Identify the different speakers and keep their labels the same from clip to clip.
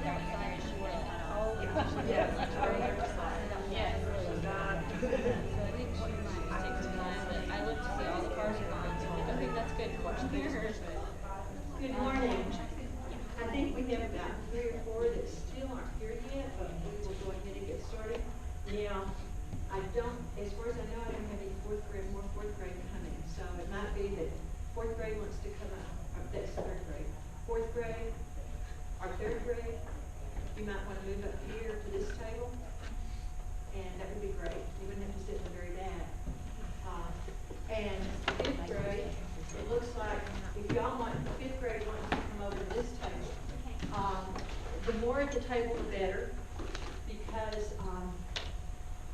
Speaker 1: outside as well. Oh,
Speaker 2: Yes.
Speaker 1: yes. So I think it takes time, but I look to see all the cars are gone, so I think that's good for us.
Speaker 2: Good morning. I think we have about 3 or 4 that still aren't here yet, but we will go ahead and get started. Now, I don't, as far as I know, I don't have any more fourth grade coming. So it might be that 4th grade wants to come up, or that's 3rd grade. 4th grade or 3rd grade, you might want to move up here to this table, and that would be great. You wouldn't have to sit in the very back. And 5th grade, it looks like if y'all want, 5th grade wants to come over to this table. The more at the table, the better, because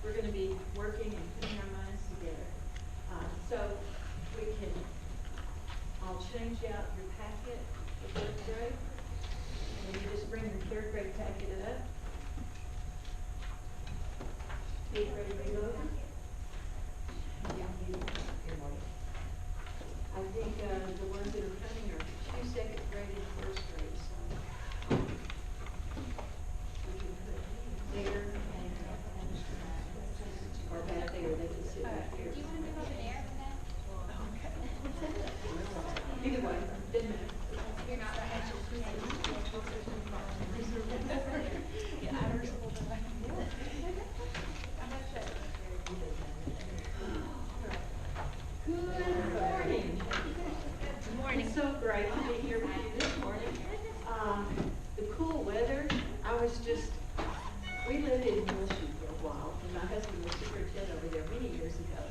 Speaker 2: we're going to be working and putting our minds together. So we can, I'll change out your packet for 3rd grade, and you just bring your 3rd grade packet up. 5th grade, bring it over. I think the ones that are coming are 2 2nd grade and 1st grade. So we can put there and or back there. They can sit back there.
Speaker 1: Do you want to move over there with that?
Speaker 2: Either way, doesn't matter.
Speaker 1: You're not right.
Speaker 2: Good morning.
Speaker 1: Good morning.
Speaker 2: It's so great to be here with you this morning. The cool weather, we lived in Wilshire for a while, and my husband was superintendent over there many years ago.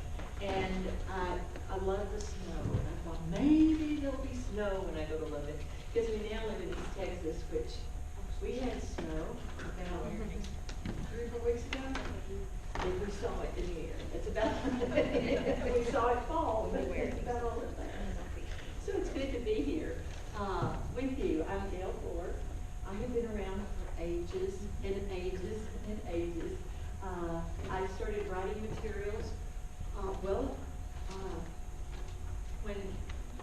Speaker 2: And I love the snow, and I thought maybe there'll be snow when I go to Lubbock, because we now live in East Texas, which we had snow about 3 or 4 weeks ago. And we saw it in the air. It's about, we saw it fall, but it's about all of that. So it's good to be here with you. I'm Gail Fuller. I have been around for ages and ages and ages. I started writing materials,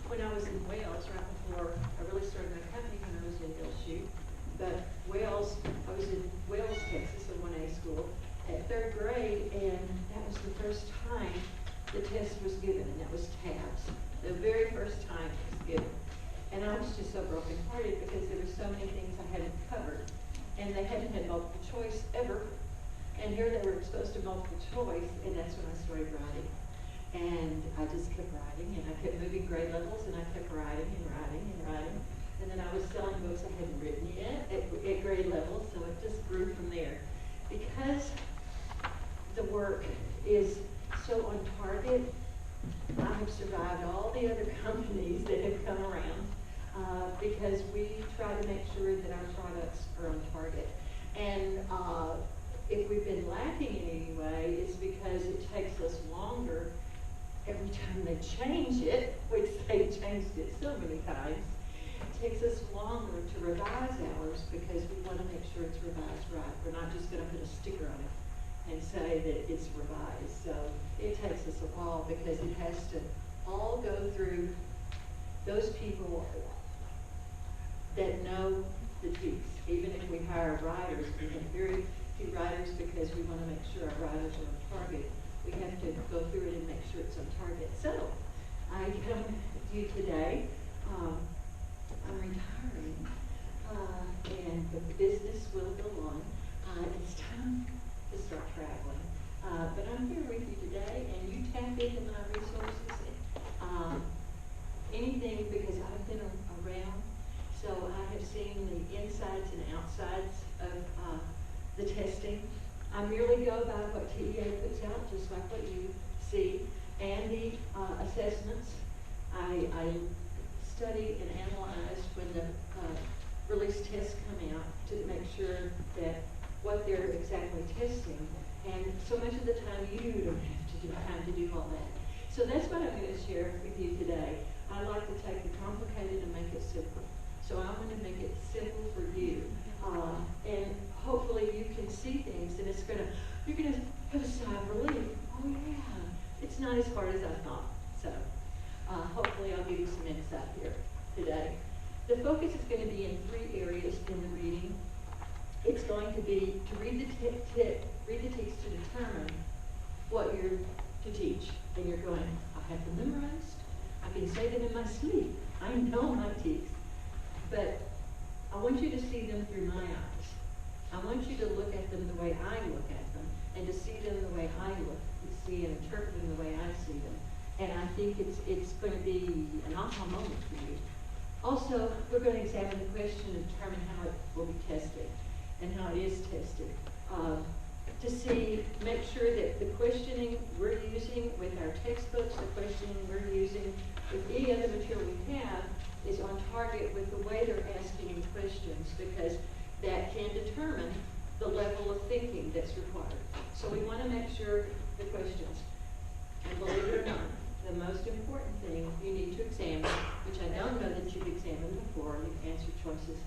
Speaker 2: when I was in Wales, right before I really started my company when I was in LSU. But I was in Wales, Texas, at 1A school at 3rd grade, and that was the first time the test was given, and that was TABS. The very first time it was given. And I was just so brokenhearted because there were so many things I hadn't covered, and they hadn't had multiple choice ever. And here they were exposed to multiple choice, and that's when I started writing. And I just kept writing, and I kept moving grade levels, and I kept writing and writing and writing. And then I was selling books I hadn't written yet at grade level, so it just grew from there. Because the work is so on target, I have survived all the other companies that have come around because we try to make sure that our products are on target. And if we've been lacking in any way, it's because it takes us longer every time they change it, which they've changed it so many times. It takes us longer to revise ours because we want to make sure it's revised right. We're not just going to put a sticker on it and say that it's revised. So it takes us a while because it has to all go through those people that know the tweaks. Even if we hire writers, we have very few writers because we want to make sure our writers are on target. We have to go through it and make sure it's on target. So I come to you today. I'm retiring, and the business will go on. It's time to start traveling. But I'm here with you today, and you tap into my resources. Anything, because I've been around, so I have seen the insides and outsides of the testing. I merely go by what TEA puts out, just like what you see, and the assessments. I study and analyze when the release tests come out to make sure that what they're exactly testing. And so much of the time you don't have to do time to do all that. So that's what I'm going to share with you today. I like to take the complicated and make it simple. So I want to make it simple for you. And hopefully you can see things, and you're going to have a sigh of relief. Oh yeah, it's not as hard as I thought. So hopefully I'll give you some insight here today. The focus is going to be in 3 areas in the reading. It's going to be to read the text to determine what you're to teach. And you're going, I have them memorized. I can say them in my sleep. I know my text. But I want you to see them through my eyes. I want you to look at them the way I look at them, and to see them the way I look, to see and interpret them the way I see them. And I think it's going to be an aha moment for you. Also, we're going to examine the question and determine how it will be tested and how it is tested. To see, make sure that the questioning we're using with our textbooks, the questioning we're using with any other material we have, is on target with the way they're asking you questions, because that can determine the level of thinking that's required. So we want to make sure the questions, and believe it or not, the most important thing you need to examine, which I don't know that you've examined before, the answer choices.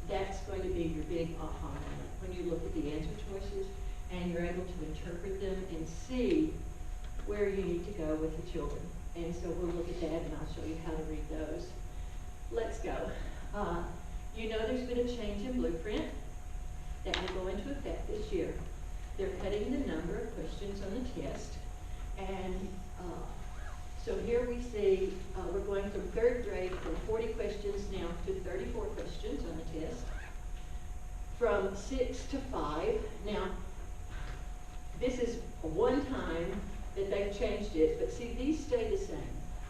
Speaker 2: That's going to be your big aha moment when you look at the answer choices and you're able to interpret them and see where you need to go with the children. And so we'll look at that, and I'll show you how to read those. Let's go. You know there's been a change in blueprint that will go into effect this year. They're cutting the number of questions on the test. And so here we see we're going from third grade from 40 questions now to 34 questions on the test. From 6 to 5. Now, this is one time that they've changed it, but see, these stay the same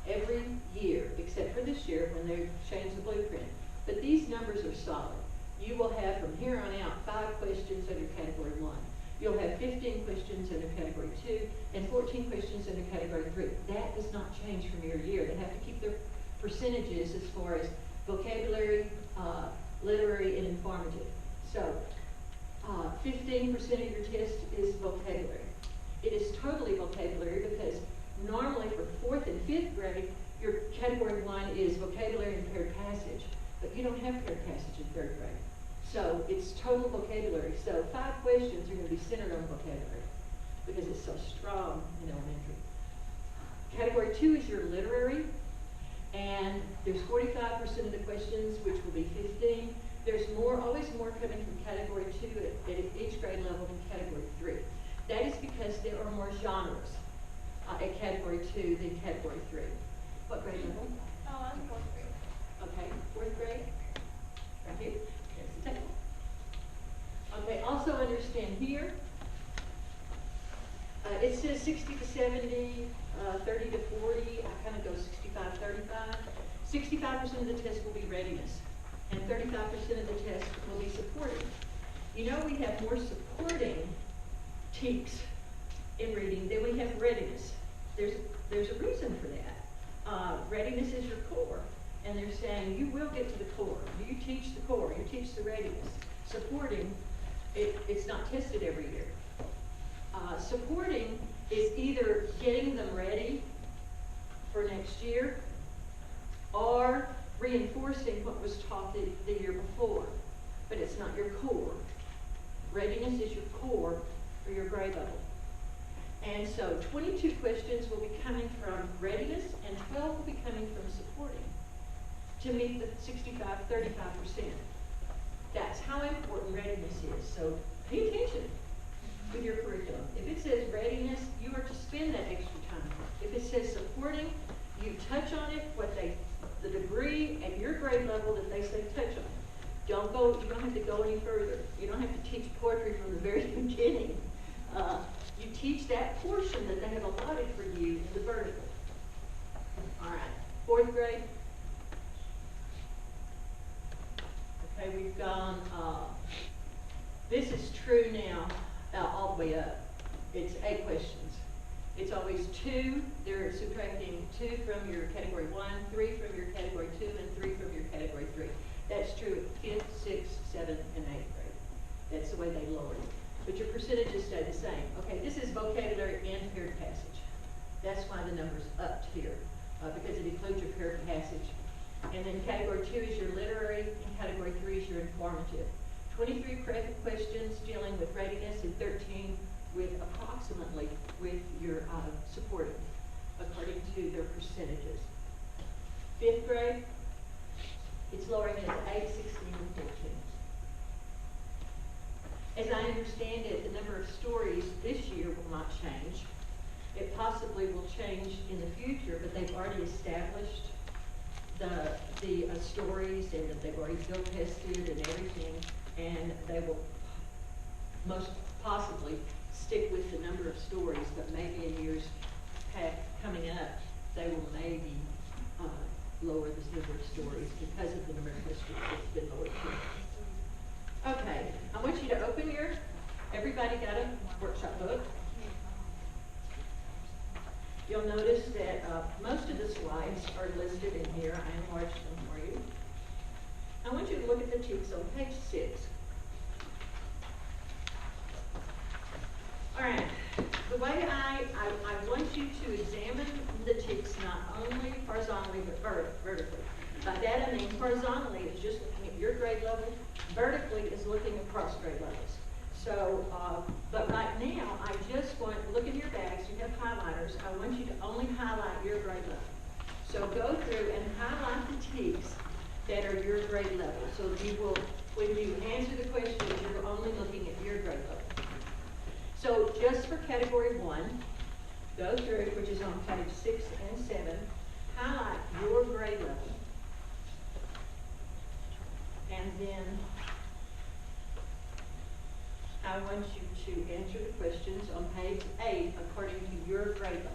Speaker 2: every year, except for this year when they changed the blueprint. But these numbers are solid. You will have from here on out 5 questions under category 1. You'll have 15 questions under category 2 and 14 questions under category 3. That does not change from year to year. They have to keep their percentages as far as vocabulary, literary, and informative. So 15% of your test is vocabulary. It is totally vocabulary because normally for 4th and 5th grade, your category 1 is vocabulary and paired passage, but you don't have paired passage in 3rd grade. So it's total vocabulary. So 5 questions are going to be centered on vocabulary because it's so strong in elementary. Category 2 is your literary, and there's 45% of the questions, which will be 15. There's always more coming from category 2 at each grade level than category 3. That is because there are more genres at category 2 than category 3. What grade level?
Speaker 1: Oh, I'm 4th grade.
Speaker 2: Okay, 4th grade. Right here. There's the table. Okay, also understand here, it says 60 to 70, 30 to 40. I kind of go 65, 35. 65% of the test will be readiness, and 35% of the test will be supporting. You know, we have more supporting teaks in reading than we have readiness. There's a reason for that. Readiness is your core, and they're saying you will get to the core. You teach the core, you teach the readiness. Supporting, it's not tested every year. Supporting is either getting them ready for next year or reinforcing what was taught the year before, but it's not your core. Readiness is your core for your grade level. And so 22 questions will be coming from readiness and 12 will be coming from supporting to meet the 65-35%. That's how important readiness is. So pay attention with your curriculum. If it says readiness, you are to spend that extra time. If it says supporting, you touch on it, the degree at your grade level that they say touch on. You don't have to go any further. You don't have to teach poetry from the very beginning. You teach that portion that they have allotted for you in the vertical. All right, 4th grade. Okay, we've gone, this is true now all the way up. It's 8 questions. It's always 2. They're subtracting 2 from your category 1, 3 from your category 2, and 3 from your category 3. That's true at 5th, 6th, 7th, and 8th grade. That's the way they lower it. But your percentages stay the same. Okay, this is vocabulary and paired passage. That's why the number's up here, because it includes your paired passage. And then category 2 is your literary, and category 3 is your informative. 23 questions dealing with readiness and 13 with approximately with your supporting, according to their percentages. 5th grade, it's lowering it to 8, 16, and 14. I understand it, the number of stories this year will not change. It possibly will change in the future, but they've already established the stories, and that they've already field tested and everything, and they will most possibly stick with the number of stories, but maybe in years coming up, they will maybe lower the number of stories because of the number of questions that's been lowered too. Okay, I want you to open everybody got a workshop book. You'll notice that most of the slides are listed in here. I enlarged them for you. I want you to look at the ticks on page 6. All right, the way I want you to examine the ticks not only horizontally but vertically. By that I mean horizontally is just looking at your grade level. Vertically is looking across grade levels. So, but right now, I just want, look in your bags, you have highlighters. I want you to only highlight your grade level. So go through and highlight the ticks that are your grade level. So you will, when you answer the questions, you're only looking at your grade level. So just for category 1, go through, which is on page 6 and 7, highlight your grade level. And then I want you to answer the questions on page 8 according to your grade level.